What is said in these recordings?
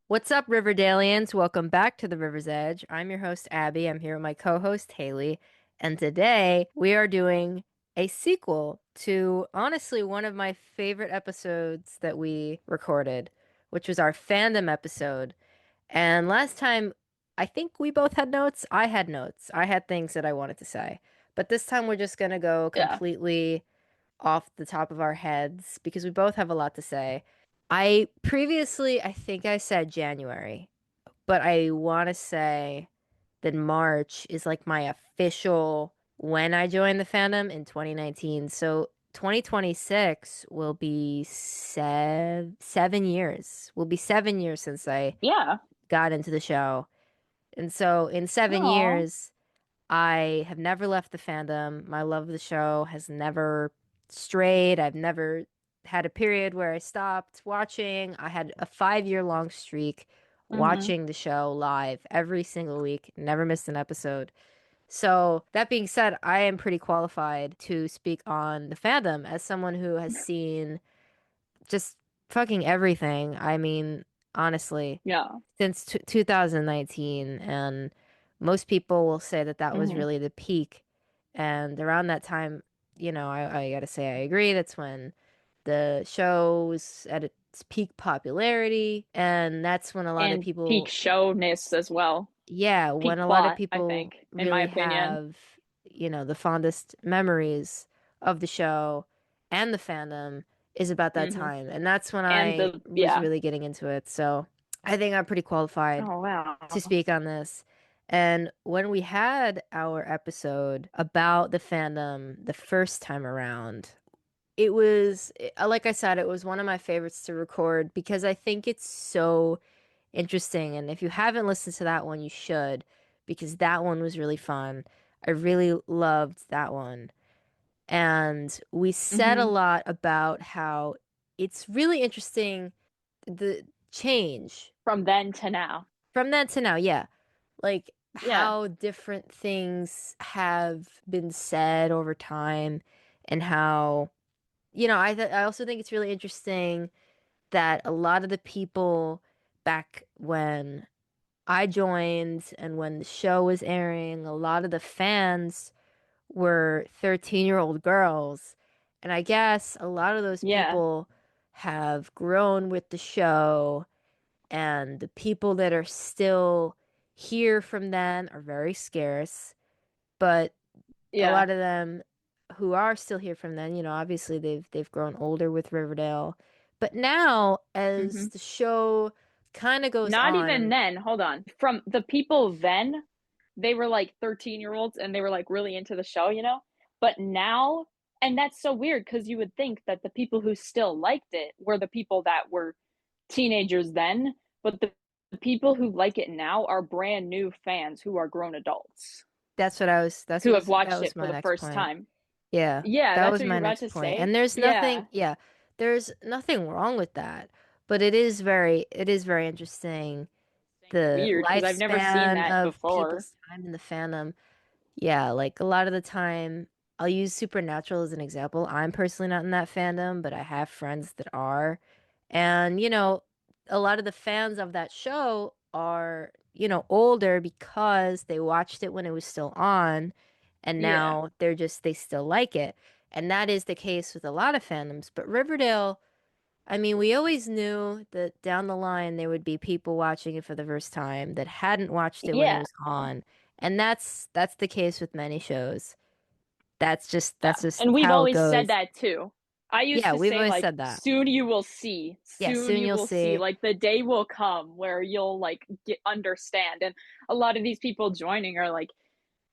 What's up, Riverdalians? Welcome back to the River's Edge. I'm your host, Abby. I'm here with my co-host, Haley. And today we are doing a sequel to honestly one of my favorite episodes that we recorded, which was our fandom episode. And last time, I think we both had notes. I had notes. I had things that I wanted to say. But this time we're just gonna go Yeah. completely off the top of our heads because we both have a lot to say. I think I said January, but I want to say that March is like my official when I joined the fandom in 2019. So 2026 will be 7 years. Will be 7 years since I Yeah. got into the show. And so in seven Oh. years, I have never left the fandom. My love of the show has never strayed. I've never had a period where I stopped watching. I had a 5 year long streak Mm-hmm. watching the show live every single week, never missed an episode. So, that being said, I am pretty qualified to speak on the fandom as someone who has seen just fucking everything. I mean, honestly, Yeah. since 2019, and most people will say that that was Mm-hmm. really the peak. And around that time, I gotta say I agree. That's when the show was at its peak popularity, and that's when a lot of And peak people, showness as well. yeah, when Peak a lot of plot, I people think, in my really opinion. have, the fondest memories of the show and the fandom is about that Mm-hmm. time. And that's when And I the was yeah. really getting into it. So I think I'm pretty qualified Oh to wow. speak on this. And when we had our episode about the fandom the first time around, like I said, it was one of my favorites to record because I think it's so interesting. And if you haven't listened to that one, you should, because that one was really fun. I really loved that one. And we said a Mm-hmm. lot about how it's really interesting the change From then to now. from then to now. Yeah. Like Yeah. how different things have been said over time and how, I also think it's really interesting that a lot of the people back when I joined and when the show was airing, a lot of the fans were 13-year-old girls. And I guess a lot of those Yeah. people have grown with the show, and the people that are still here from then are very scarce. But a Yeah. lot of them who are still here from then, obviously they've grown older with Riverdale. But now, Mm-hmm. as the show kind of goes Not on, even and then. Hold on. From the people then, they were like 13-year-olds and they were like really into the show. But now, and that's so weird because you would think that the people who still liked it were the people that were teenagers then, but the people who like it now are brand new fans who are grown adults who have that watched was it for my the next first point. time. Yeah, Yeah, that that's was what my you're about next to point. say. And there's nothing, Yeah. yeah, there's nothing wrong with that. But it is very interesting the Weird because I've never seen lifespan that of before. people's time in the fandom. Yeah, like a lot of the time, I'll use Supernatural as an example. I'm personally not in that fandom, but I have friends that are. And, a lot of the fans of that show are, older because they watched it when it was still on, and Yeah. now they still like it. And that is the case with a lot of fandoms. But Riverdale, I mean, we always knew that down the line there would be people watching it for the first time that hadn't watched it when it Yeah. was on. And that's the case with many shows. That's Yeah. just And we've how it always said goes. that too. I used Yeah, to we've say always like said that. soon you will see. Yeah, Soon soon you you'll will see. see. Like the day will come where you'll like get understand. And a lot of these people joining are like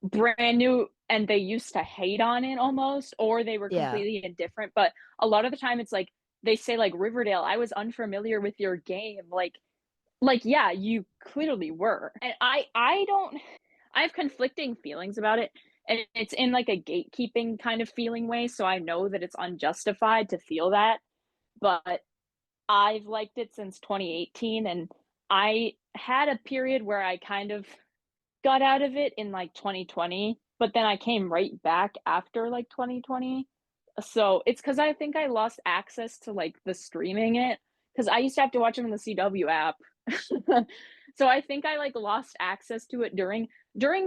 brand new and they used to hate on it almost or they were Yeah. completely indifferent. But a lot of the time it's like they say like Riverdale, I was unfamiliar with your game. Like yeah, you clearly were. And I don't I have conflicting feelings about it. And it's in like a gatekeeping kind of feeling way. So I know that it's unjustified to feel that. But I've liked it since 2018. And I had a period where I kind of got out of it in like 2020. But then I came right back after like 2020. So it's because I think I lost access to like the streaming it. Because I used to have to watch it on the CW app. So I think I like lost access to it during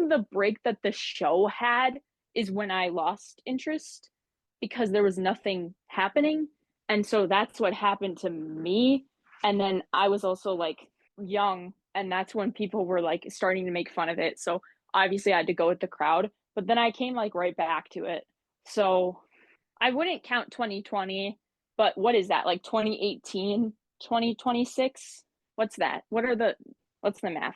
the break that the show had is when I lost interest because there was nothing happening. And so that's what happened to me. And then I was also like young, and that's when people were like starting to make fun of it. So obviously I had to go with the crowd, but then I came like right back to it. So I wouldn't count 2020, but what is that? Like 2018, 2026? What's that? What's the math?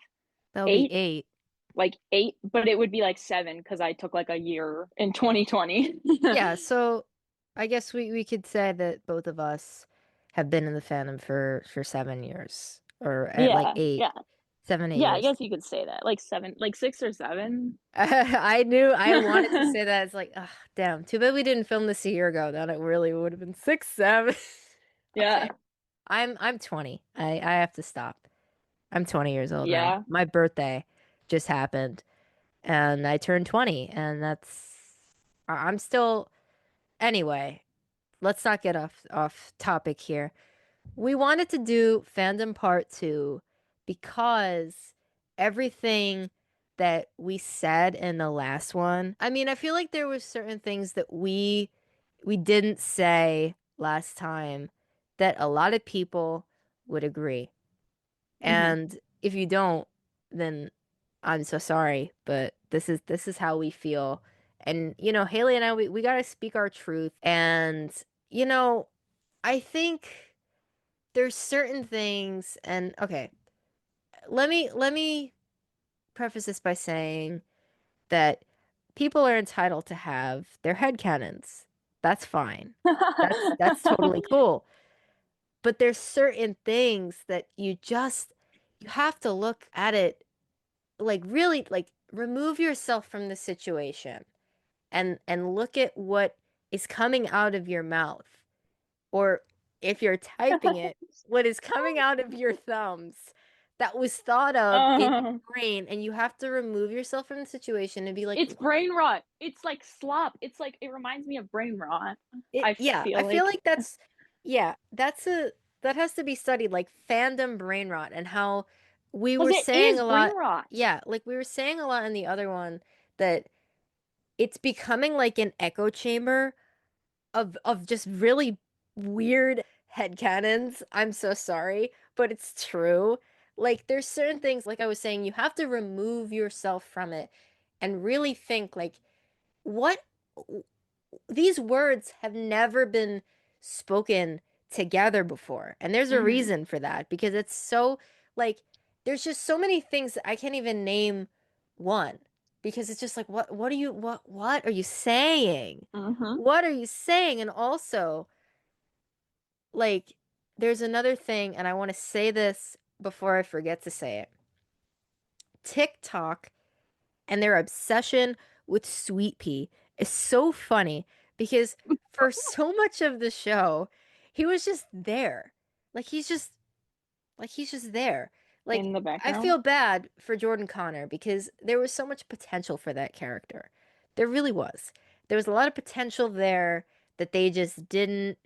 That'll be Eight? 8. Like eight, but it would be like seven because I took like a year in 2020. Yeah, so I guess we could say that both of us have been in the fandom for 7 years, or at like Yeah, eight, yeah. 7, 8 Yeah, I years. guess you could say that. Like seven, like six or seven. I knew I wanted to say that. It's like, ah, damn. Too bad we didn't film this a year ago. Then it really would have been 6, 7. Yeah, Okay. I'm 20. I have to stop. I'm 20 years old now. yeah. My birthday just happened, and I turned 20, and I'm still anyway. Let's not get off topic here. We wanted to do fandom part two because everything that we said in the last one, I mean, I feel like there was certain things that we didn't say last time that a lot of people would agree. Hmm. And if you don't, then I'm so sorry, but this is how we feel. And Haley and I, we gotta speak our truth. And you know, I think there's certain things, and okay, let me preface this by saying that people are entitled to have their headcanons. That's fine. That's totally cool. But there's certain things that you have to look at it like really like remove yourself from the situation and look at what is coming out of your mouth, or if you're typing it, what is coming out of your thumbs that was thought of in uh, your brain, and you have to remove yourself from the situation and be like, it's what? brain rot. It's like slop. It's like it reminds me of brain rot. I Yeah, I feel feel like like yeah, that has to be studied, like fandom brain rot, and how we because were it saying is a brain lot. rot. Yeah, like we were saying a lot in the other one that it's becoming like an echo chamber of just really weird headcanons. I'm so sorry, but it's true. Like there's certain things, like I was saying, you have to remove yourself from it and really think like what these words have never been spoken together before. And there's a Hmm. reason for that because it's so like there's just so many things that I can't even name one because it's just like what are you saying? Hmm. What are you saying? And also like there's another thing, and I want to say this before I forget to say it. TikTok and their obsession with Sweet Pea is so funny because for so much of the show, he was just there. Like he's just there. Like In the I background. feel bad for Jordan Connor because there was so much potential for that character. There really was. There was a lot of potential there that they just didn't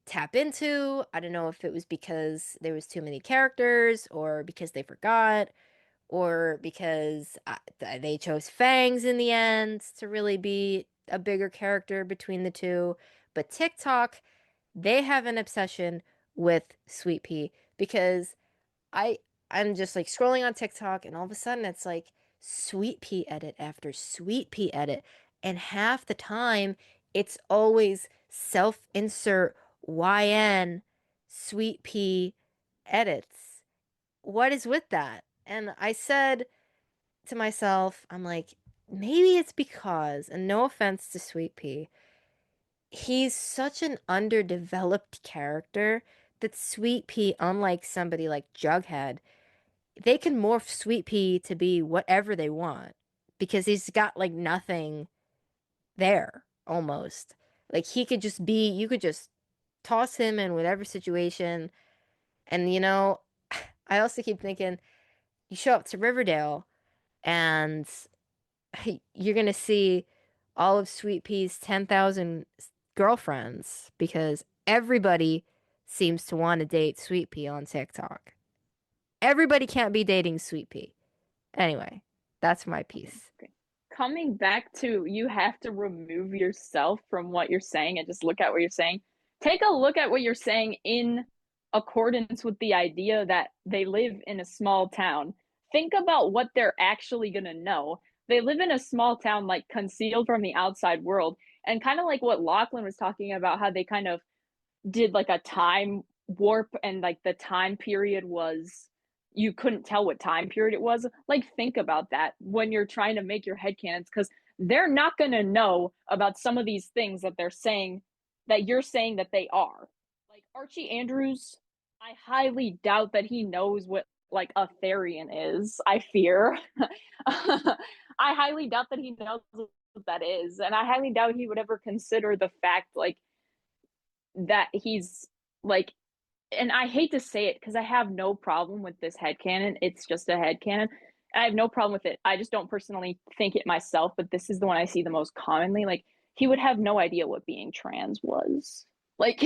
tap into. I don't know if it was because there was too many characters or because they forgot or because they chose Fangs in the end to really be a bigger character between the two. But TikTok, they have an obsession with Sweet Pea because I I'm just like scrolling on TikTok and all of a sudden it's like Sweet Pea edit after Sweet Pea edit, and half the time it's always self-insert YN Sweet Pea edits. What is with that? And I said to myself, I'm like, maybe it's because, and no offense to Sweet Pea, he's such an underdeveloped character that Sweet Pea, unlike somebody like Jughead, they can morph Sweet Pea to be whatever they want because he's got like nothing there almost. Like he could just be, you could just toss him in whatever situation. And I also keep thinking, you show up to Riverdale and you're gonna see all of Sweet Pea's 10,000 girlfriends because everybody seems to want to date Sweet Pea on TikTok. Everybody can't be dating Sweet Pea. Anyway, that's my Okay, piece. okay. Coming back to you have to remove yourself from what you're saying and just look at what you're saying. Take a look at what you're saying in accordance with the idea that they live in a small town. Think about what they're actually going to know. They live in a small town, like concealed from the outside world. And kind of like what Lachlan was talking about, how they kind of did like a time warp and like the time period was you couldn't tell what time period it was. Like think about that when you're trying to make your headcanons because they're not going to know about some of these things that they're saying that you're saying that they are. Like Archie Andrews, I highly doubt that he knows what like a Therian is. I fear. I highly doubt that he knows what that is, and I highly doubt he would ever consider the fact like that he's like, and I hate to say it because I have no problem with this headcanon. It's just a headcanon. I have no problem with it. I just don't personally think it myself, but this is the one I see the most commonly. Like he would have no idea what being trans was. Like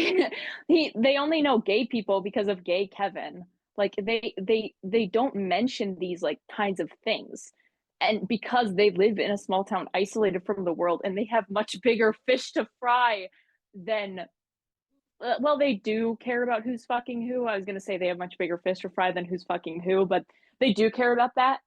they only know gay people because of gay Kevin. Like they don't mention these like kinds of things. And because they live in a small town isolated from the world and they have much bigger fish to fry than well, they do care about who's fucking who. I was gonna say they have much bigger fish to fry than who's fucking who, but they do care about that.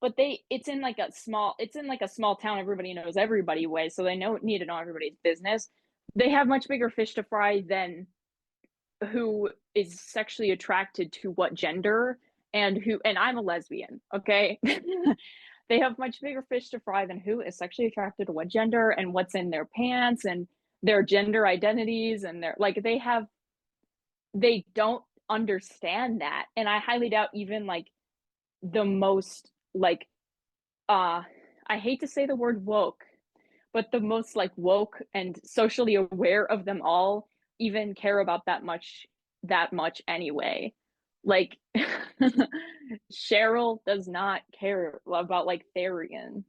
But it's in like a small town. Everybody knows everybody way, so they know need to know everybody's business. They have much bigger fish to fry than who is sexually attracted to what gender and who. And I'm a lesbian, okay. They have much bigger fish to fry than who is sexually attracted to what gender and what's in their pants and their gender identities and their like they don't understand that. And I highly doubt even like the most like uh I hate to say the word woke, but the most like woke and socially aware of them all even care about that much anyway. Like Cheryl does not care about like Therian.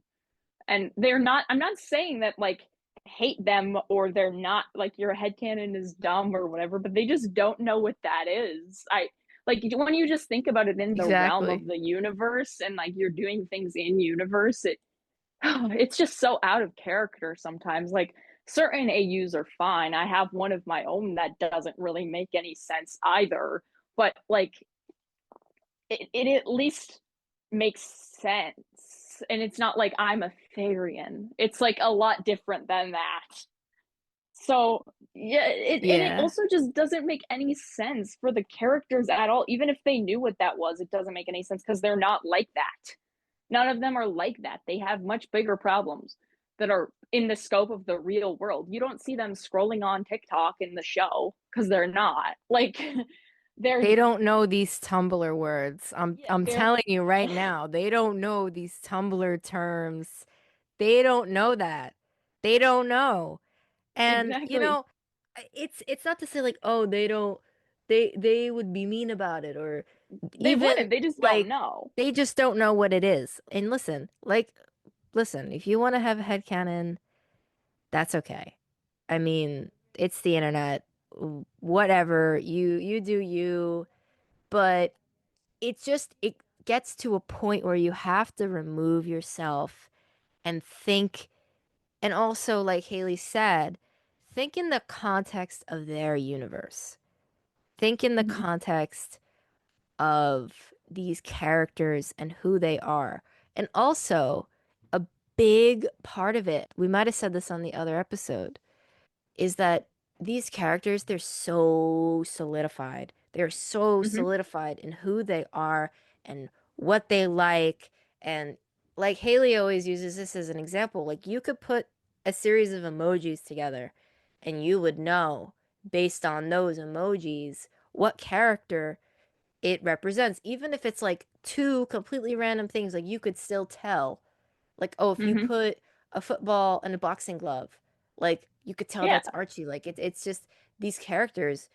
And they're not, I'm not saying that like hate them or they're not like your headcanon is dumb or whatever, but they just don't know what that is. I like when you just think about it in the realm Exactly. of the universe and like you're doing things in universe, it's just so out of character sometimes. Like certain AUs are fine. I have one of my own that doesn't really make any sense either, but like it at least makes sense. And it's not like I'm a Therian. It's like a lot different than that. So yeah, it Yeah. also just doesn't make any sense for the characters at all. Even if they knew what that was, it doesn't make any sense because they're not like that. None of them are like that. They have much bigger problems that are in the scope of the real world. You don't see them scrolling on TikTok in the show because they're not. Like they're They don't know these Tumblr words. yeah, I'm they're telling you right now, they don't know these Tumblr terms. They don't know that. They don't know. And exactly. it's not to say like, oh, they don't they would be mean about it or They even wouldn't. They just don't like know. they just don't know what it is. And listen, if you want to have a headcanon, that's okay. I mean, it's the internet. Whatever. You do you, but it gets to a point where you have to remove yourself and think, and also like Haley said, think in the context of their universe. Think in the Mhm. context of these characters and who they are. And also, a big part of it, we might have said this on the other episode, is that these characters, they're so solidified. They're so Mhm. solidified in who they are and what they like. And like Haley always uses this as an example, like you could put a series of emojis together and you would know based on those emojis what character it represents. Even if it's like two completely random things, like you could still tell like, oh, if you Mhm. put a football and a boxing glove, like you could tell Yeah. that's Archie. Like it's just these characters,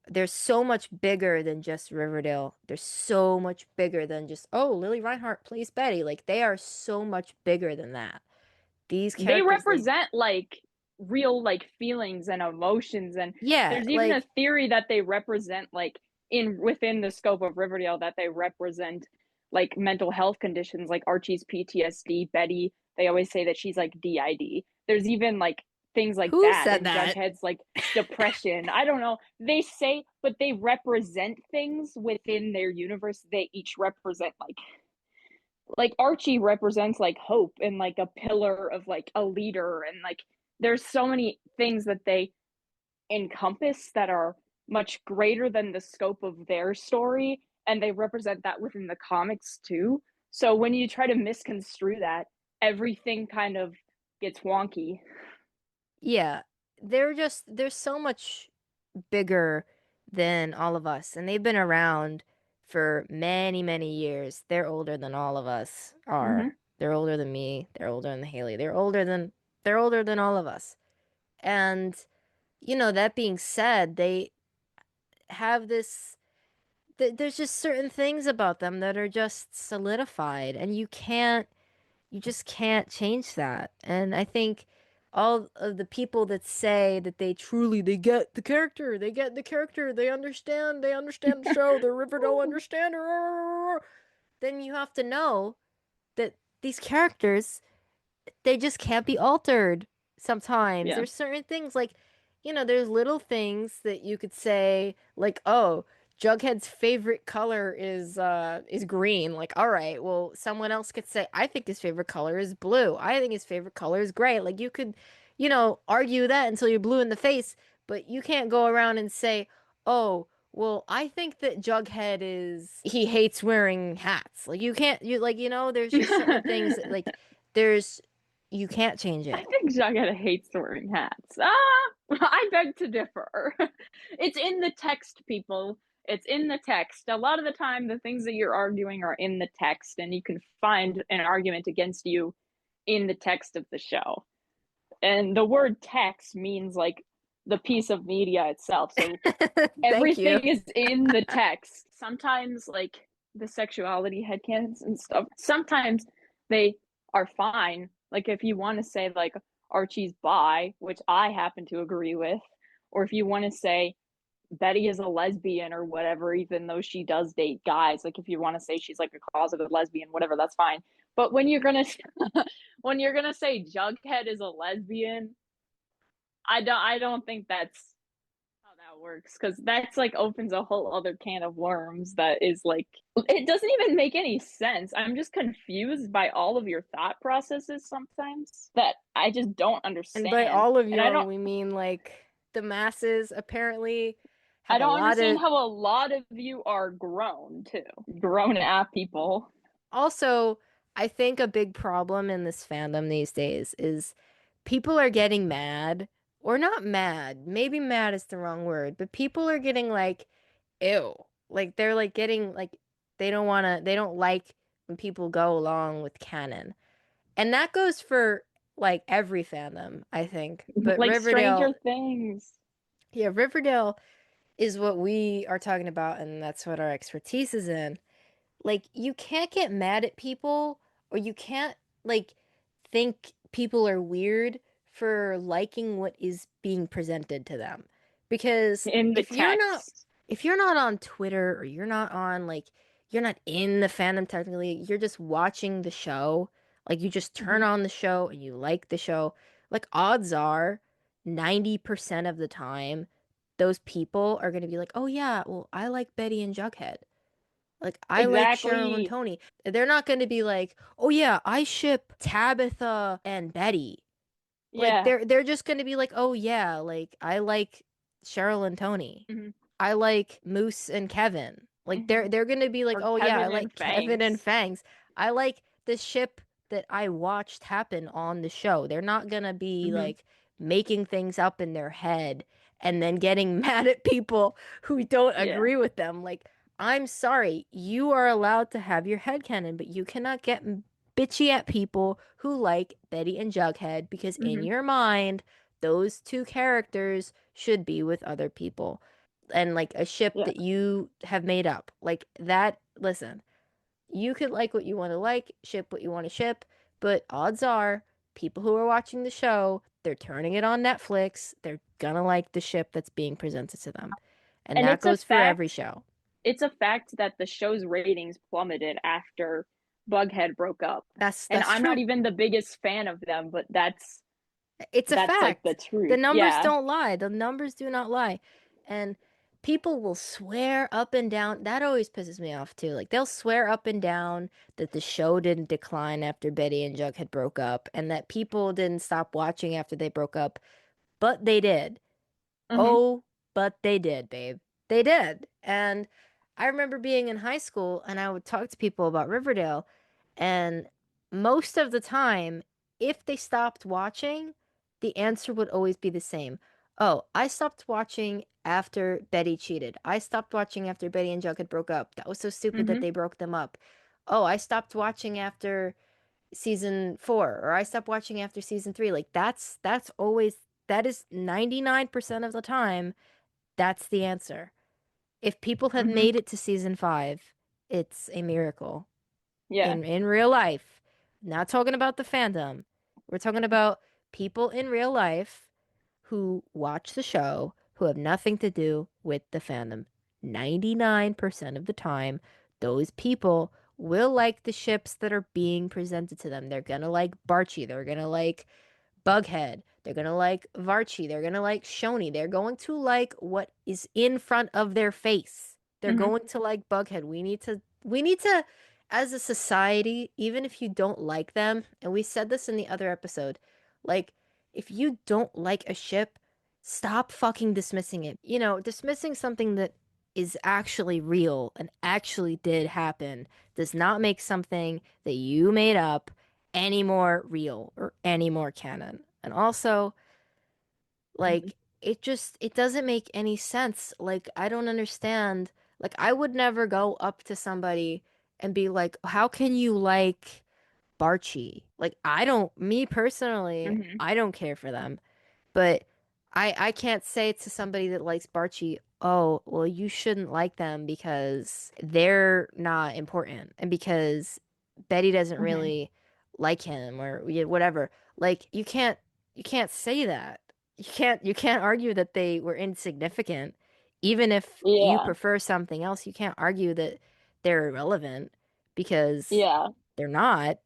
they're so much bigger than just Riverdale. They're so much bigger than just, oh, Lily Reinhart plays Betty. Like they are so much bigger than that. These They characters, they represent like real like feelings and emotions and yeah, there's even a like theory that they represent like in within the scope of Riverdale that they represent like mental health conditions like Archie's PTSD, Betty, they always say that she's like DID. There's even like things like Who that said and that? Jughead's like depression. I don't know. They say but they represent things within their universe. They each represent like Archie represents like hope and like a pillar of like a leader and like there's so many things that they encompass that are much greater than the scope of their story and they represent that within the comics too. So when you try to misconstrue that, everything kind of gets wonky. Yeah, they're so much bigger than all of us, and they've been around for many, many years. They're older than all of us are. Mm-hmm. They're older than me. They're older than Haley. They're older than all of us. And that being said, they have this there's just certain things about them that are just solidified, and you just can't change that. And I think all of the people that say that they get the character, they understand the show, they're Riverdale understander, then you have to know that these characters, they just can't be altered sometimes. Yeah. There's certain things like, there's little things that you could say like, "Oh, Jughead's favorite color is green." Like, all right, well, someone else could say, "I think his favorite color is blue. I think his favorite color is gray." Like you could, argue that until you're blue in the face, but you can't go around and say, "Oh, well, I think that Jughead he hates wearing hats." Like you can't you like, there's just certain things that, like, there's you can't change I it. think Jughead hates wearing hats. Ah, I beg to differ. It's in the text, people. It's in the text. A lot of the time, the things that you're arguing are in the text, and you can find an argument against you in the text of the show. And the word text means like the piece of media itself. So Thank you. everything is in the text. Sometimes, like the sexuality headcanons and stuff, sometimes they are fine. Like, if you want to say, like, Archie's bi, which I happen to agree with, or if you want to say Betty is a lesbian or whatever, even though she does date guys, like, if you want to say she's like a closeted lesbian, whatever, that's fine. But when you're gonna when you're gonna say Jughead is a lesbian, I don't think that's how that works because that's like opens a whole other can of worms that is like it doesn't even make any sense. I'm just confused by all of your thought processes sometimes that I just don't And by understand. all of And I y'all, don't we mean like the masses apparently I have a don't lot understand of. how a lot of you are grown too. Grown app people. Also, I think a big problem in this fandom these days is people are getting mad, or not mad. Maybe mad is the wrong word, but people are getting like, ew. Like they're like getting like they don't like when people go along with canon. And that goes for like every fandom, I think. But Like Riverdale, Stranger Things. yeah, Riverdale is what we are talking about, and that's what our expertise is in. Like, you can't get mad at people, or you can't, like, think people are weird for liking what is being presented to them. Because In the if you're not text. if you're not on Twitter, or you're not on, like, you're not in the fandom technically, you're just watching the show, like you just turn Mm-hmm. on the show and you like the show, like odds are 90% of the time those people are going to be like, "Oh yeah, well, I like Betty and Jughead." Like, I like Cheryl and Exactly. Tony. They're not going to be like, "Oh yeah, I ship Tabitha and Betty." Like Yeah. they're just going to be like, "Oh yeah, like I like Cheryl and Tony. Mm-hmm. I like Moose and Kevin." Like Mm-hmm. they're going to be like, Or "Oh yeah, I Kevin and like Kevin and Fangs. Fangs. I like the ship that I watched happen on the show." They're not going to be Mm-hmm. like making things up in their head and then getting mad at people who don't Yeah. agree with them. Like, I'm sorry, you are allowed to have your headcanon, but you cannot get bitchy at people who like Betty and Jughead, because in Mm-hmm. your mind, those two characters should be with other people. And like a ship Yeah. that you have made up. Like that, listen, you could like what you want to like, ship what you want to ship, but odds are people who are watching the show, they're turning it on Netflix, they're gonna like the ship that's being presented to them. And And that it's a goes for every fact show. it's a fact that the show's ratings plummeted after Bughead broke up. And That's I'm not true. even the biggest fan of them, but It's a that's like the fact. The truth. numbers Yeah. don't lie. The numbers do not lie. And people will swear up and down. That always pisses me off too. Like they'll swear up and down that the show didn't decline after Betty and Jughead broke up and that people didn't stop watching after they broke up, but they did. Hmm. Oh, but they did, babe. They did. And I remember being in high school and I would talk to people about Riverdale, and most of the time, if they stopped watching, the answer would always be the same. Oh, I stopped watching after Betty cheated. I stopped watching after Betty and Jughead broke up. That was so stupid that Hmm. they broke them up. Oh, I stopped watching after season 4, or I stopped watching after season 3. Like that's always, that is 99% of the time that's the answer. If people have Hmm. made it to season 5, it's a miracle Yeah. in real life. Not talking about the fandom. We're talking about people in real life who watch the show who have nothing to do with the fandom. 99% of the time, those people will like the ships that are being presented to them. They're gonna like Barchi. They're gonna like Bughead. They're gonna like Varchi. They're gonna like Shoni. They're going to like what is in front of their face. They're Hmm. going to like Bughead. We need to, as a society, even if you don't like them, and we said this in the other episode, like, if you don't like a ship, stop fucking dismissing it. Dismissing something that is actually real and actually did happen does not make something that you made up any more real or any more canon. And also, Hmm. like, it doesn't make any sense. Like, I don't understand. Like, I would never go up to somebody and be like, "How can you like Barchi?" Like, me personally, Hmm. I don't care for them. But I can't say to somebody that likes Barchi, "Oh, well, you shouldn't like them because they're not important and because Betty doesn't Hmm. really like him or whatever." Like you can't say that. You can't argue that they were insignificant. Even if you Yeah. prefer something else, you can't argue that they're irrelevant because Yeah. they're not,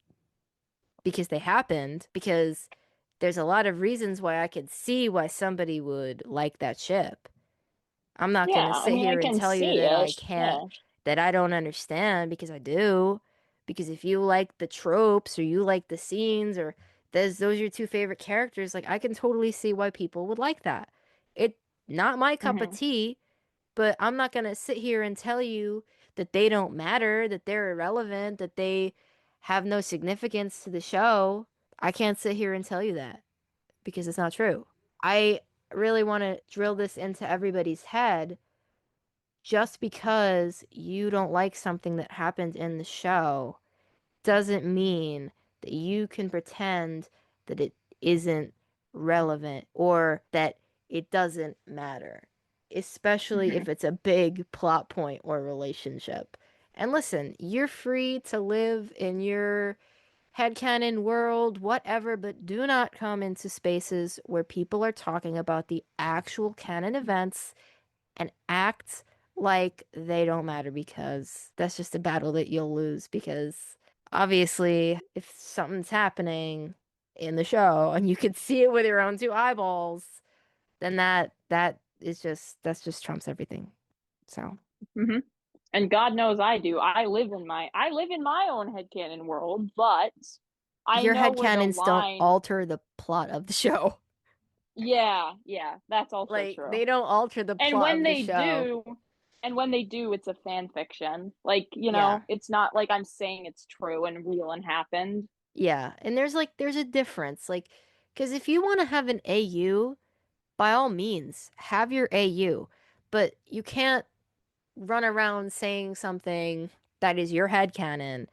because they happened, because there's a lot of reasons why I could see why somebody would like that ship. I'm not Yeah. gonna I sit mean, I here and can tell you see that it. Yeah. that I don't understand, because I do. Because if you like the tropes or you like the scenes, or those are your two favorite characters, like I can totally see why people would like that. It not my cup of Hmm. tea, but I'm not gonna sit here and tell you that they don't matter, that they're irrelevant, that they have no significance to the show. I can't sit here and tell you that because it's not true. I really want to drill this into everybody's head. Just because you don't like something that happened in the show doesn't mean that you can pretend that it isn't relevant or that it doesn't matter, especially Hmm. if it's a big plot point or relationship. And listen, you're free to live in your headcanon world, whatever, but do not come into spaces where people are talking about the actual canon events and act like they don't matter, because that's just a battle that you'll lose. Because obviously, if something's happening in the show and you could see it with your own two eyeballs, then that's just trumps everything. So Hmm. And God knows I do. I live in my own headcanon world, but I your know where the headcanons don't line. alter the plot of the show. Yeah, yeah, that's also Like, true. they don't alter the And plot when of the they show. do, and when they do, it's a fan fiction. Like, Yeah. it's not like I'm saying it's true and real and happened. Yeah. And there's a difference. Like, because if you want to have an AU, by all means, have your AU. But you can't run around saying something that is your headcanon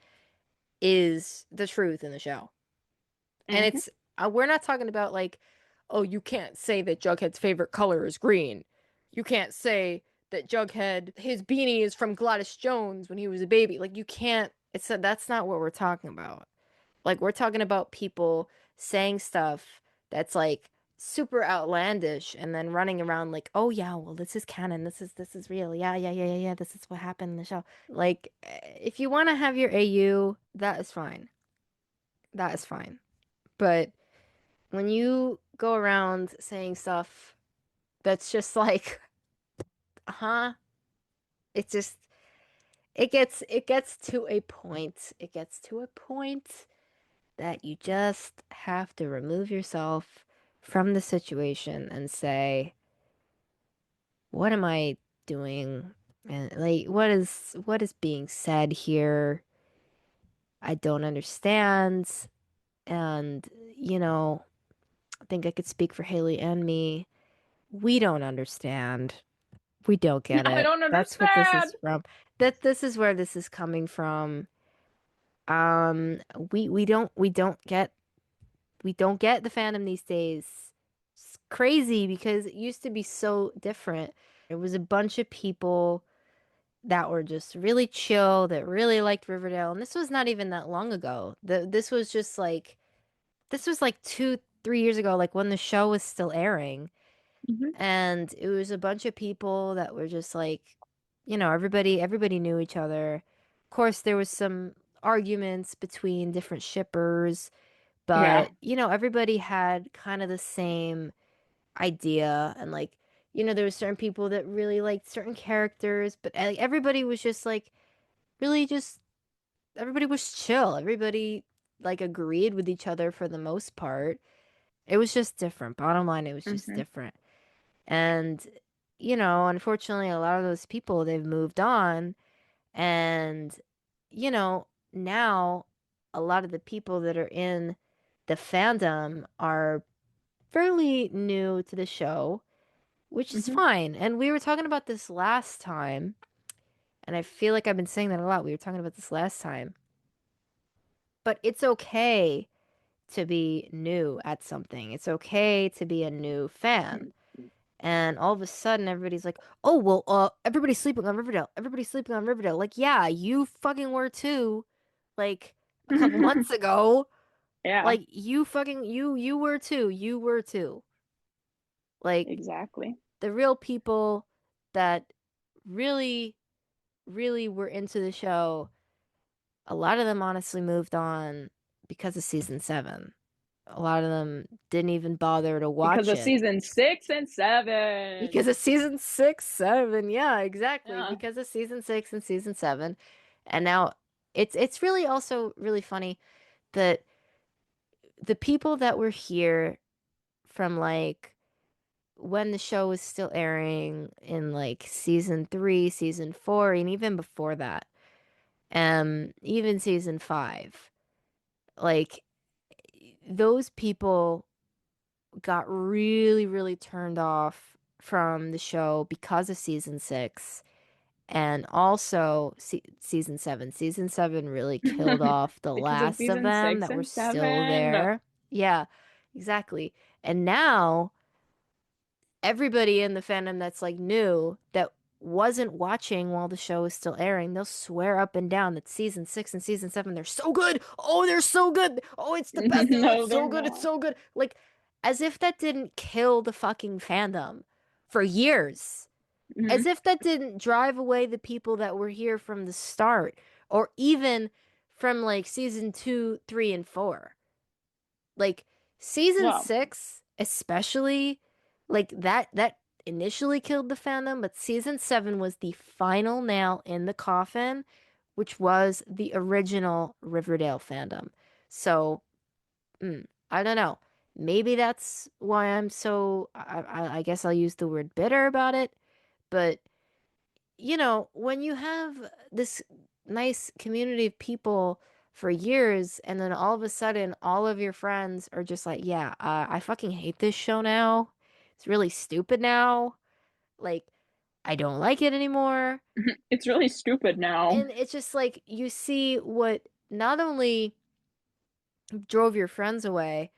is the truth in the show. And Hmm. we're not talking about like, oh, you can't say that Jughead's favorite color is green. You can't say that Jughead, his beanie is from Gladys Jones when he was a baby. Like, you can't, that's not what we're talking about. Like, we're talking about people saying stuff that's like super outlandish and then running around like, oh yeah, well this is canon, this is real. Yeah, yeah, yeah, yeah, yeah. This is what happened in the show. Like if you want to have your AU, that is fine. That is fine. But when you go around saying stuff that's just like, huh? It just it gets to a point. It gets to a point that you just have to remove yourself from the situation and say, what am I doing? And like what is being said here? I don't understand. And I think I could speak for Haley and me. We don't understand. We don't get I it. don't That's what this is understand. from. That this is where this is coming from. Um, we don't get the fandom these days. It's crazy because it used to be so different. It was a bunch of people that were just really chill, that really liked Riverdale, and this was not even that long ago. This was like 2, 3 years ago, like when the show was still airing. Hmm. And it was a bunch of people that were just like, everybody knew each other. Of course, there was some arguments between different shippers, Yeah. but everybody had kind of the same idea. And like, there were certain people that really liked certain characters, but like everybody was just like really just everybody was chill. Everybody like agreed with each other for the most part. It was just different. Bottom line, it was just Hmm. different. And, unfortunately, a lot of those people, they've moved on. And, now a lot of the people that are in the fandom are fairly new to the show, which is Hmm. fine. And we were talking about this last time, and I feel like I've been saying that a lot. We were talking about this last time, but it's okay to be new at something. It's okay to be a new fan. And all of a sudden, everybody's like, "Oh, well, everybody's sleeping on Riverdale. Everybody's sleeping on Riverdale." Like, yeah, you fucking were too. Like a couple months ago, Yeah, like you were too. You were too. Like exactly. the real people that really, really were into the show. A lot of them honestly moved on because of season 7. A lot of them didn't even bother to Because watch of it. season 6 and 7. Because of season 6, 7. Yeah, exactly. Yeah. Because of season 6 and season 7. And now it's really also really funny that the people that were here from like when the show was still airing in like season 3, season 4, and even before that, even season 5, like those people got really, really turned off from the show because of season 6. And also, season 7. Season 7 really killed off the Because of last of season them six that were and still seven. there. Yeah, exactly. And now, everybody in the fandom that's like new, that wasn't watching while the show was still airing, they'll swear up and down that season 6 and season 7, they're so good. Oh, they're so good. Oh, it's the best. Oh, it's No, they're so good. It's not. so good. Like, as if that didn't kill the fucking fandom for years. As Hmm. if that didn't drive away the people that were here from the start, or even from like season 2, 3, and 4. Like season Well, 6, especially, like that initially killed the fandom, but season 7 was the final nail in the coffin, which was the original Riverdale fandom. So, I don't know. Maybe that's why I'm so, I guess I'll use the word bitter about it, but when you have this nice community of people for years, and then all of a sudden, all of your friends are just like, yeah, I fucking hate this show now. It's really stupid now. Like, I don't like it anymore. it's really stupid now. And it's just like you see what not only drove your friends away,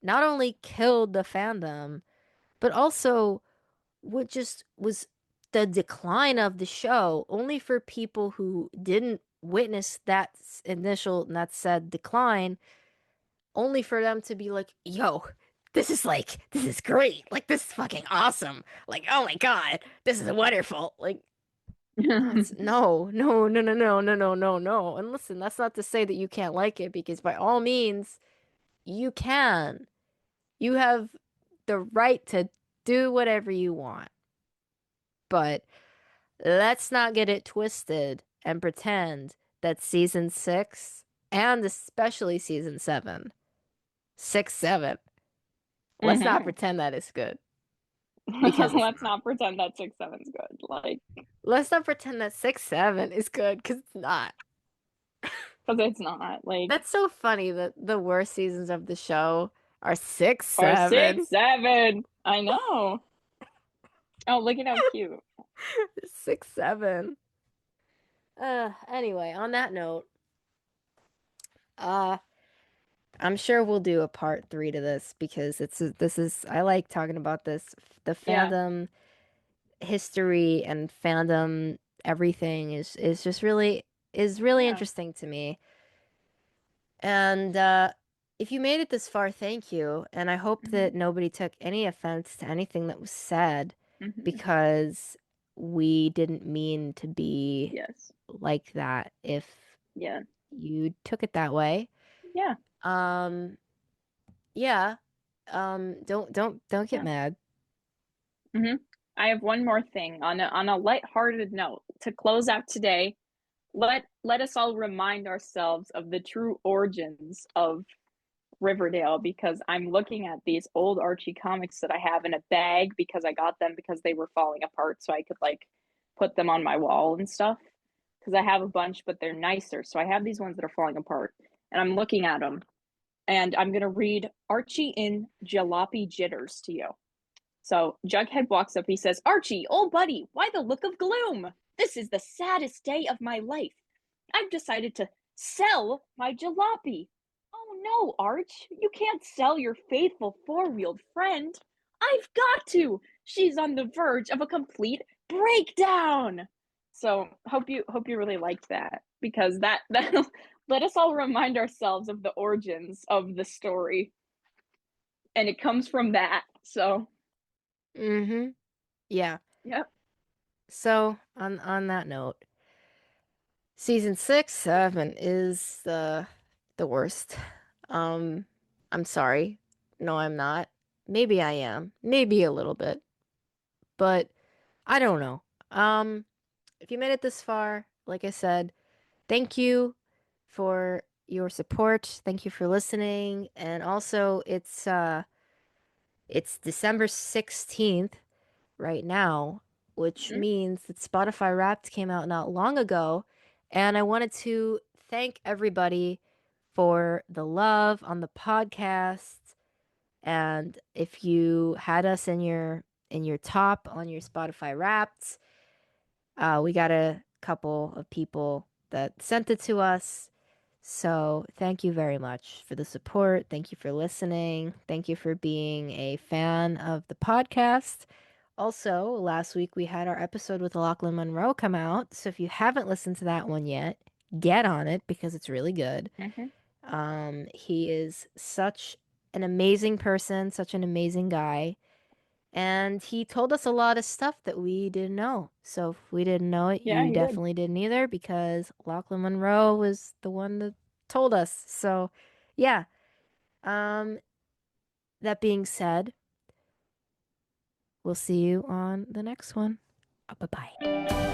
not only killed the fandom, but also what just was the decline of the show, only for people who didn't witness that initial, and that said decline, only for them to be like, yo, this is great. Like, this is fucking awesome. Like, oh my God, this is wonderful. Like, no, it's no, no, no, no, no, no, no, no, no. And listen, that's not to say that you can't like it because by all means, you can. You have the right to do whatever you want. But let's not get it twisted and pretend that season six and especially season seven, six, seven, let's not Hmm. pretend that it's good because it's Let's not. not pretend that 6-7's good. Like, Let's not pretend that six, seven is good because it's not. because it's not. Like, That's so funny that the worst seasons of the show are six, or seven, 6-7. I know. Oh, look at how cute. six, seven. Anyway, on that note, uh, I'm sure we'll do a part three to this because this is I like talking about this. The Yeah, fandom history and fandom everything is just really yeah. interesting to me. And if you made it this far, thank you. And I hope Hmm. that nobody took any offense to anything that was said Hmm. because we didn't mean to be Yes. like that if Yeah. you took it that way. Yeah. Um, yeah. Don't get Yeah. mad. Hmm. I have one more thing on a lighthearted note to close out today. Let us all remind ourselves of the true origins of Riverdale because I'm looking at these old Archie comics that I have in a bag because I got them because they were falling apart so I could like put them on my wall and stuff. Because I have a bunch, but they're nicer. So I have these ones that are falling apart and I'm looking at them and I'm going to read Archie in Jalopy Jitters to you. So Jughead walks up. He says, Archie, old buddy, why the look of gloom? This is the saddest day of my life. I've decided to sell my jalopy. Oh no, Arch, you can't sell your faithful four-wheeled friend. I've got to. She's on the verge of a complete breakdown. So hope you really liked that because that let us all remind ourselves of the origins of the story, and it comes from that. So Mm-hmm. Yeah. yep. So on that note, season six, seven is the worst. Um, I'm sorry. No, I'm not. Maybe I am. Maybe a little bit, but I don't know. If you made it this far, like I said, thank you for your support. Thank you for listening. And also, it's December 16th right now, which Mm-hmm. means that Spotify Wrapped came out not long ago. And I wanted to thank everybody for the love on the podcast. And if you had us in your top on your Spotify Wrapped, we got a couple of people that sent it to us. So thank you very much for the support. Thank you for listening. Thank you for being a fan of the podcast. Also, last week we had our episode with Lachlan Monroe come out. So if you haven't listened to that one yet, get on it because it's really good. Mm-hmm. He is such an amazing person, such an amazing guy. And he told us a lot of stuff that we didn't know. So if we didn't know it, Yeah, you he did. definitely didn't either because Lachlan Monroe was the one that told us. So yeah. Um, that being said, we'll see you on the next one. Bye bye.